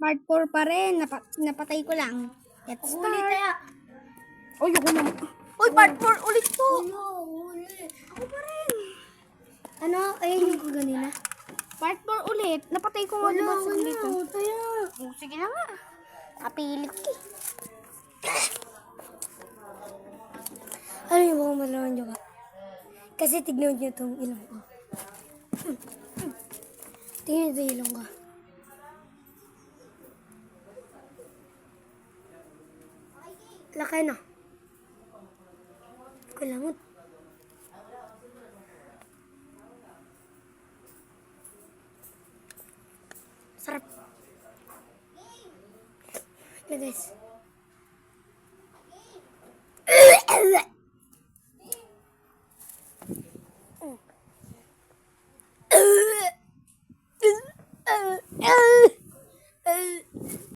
Part 4 pa rin. Napatay ko lang. Let's start. Uy, ako naman. Uy, part 4 ulit po. Ako pa rin. Ano? Ayun yung kanina. Part 4 ulit. Napatay ko nga diba sa dito. Tayo. Oh, sige na nga. Napili ko eh. Ano yung mga malaman nyo ka? Kasi tignan nyo itong ilong ko. Tingnan nyo itong ilong ko. Laki na. Kulangot. Sarap. Na guys.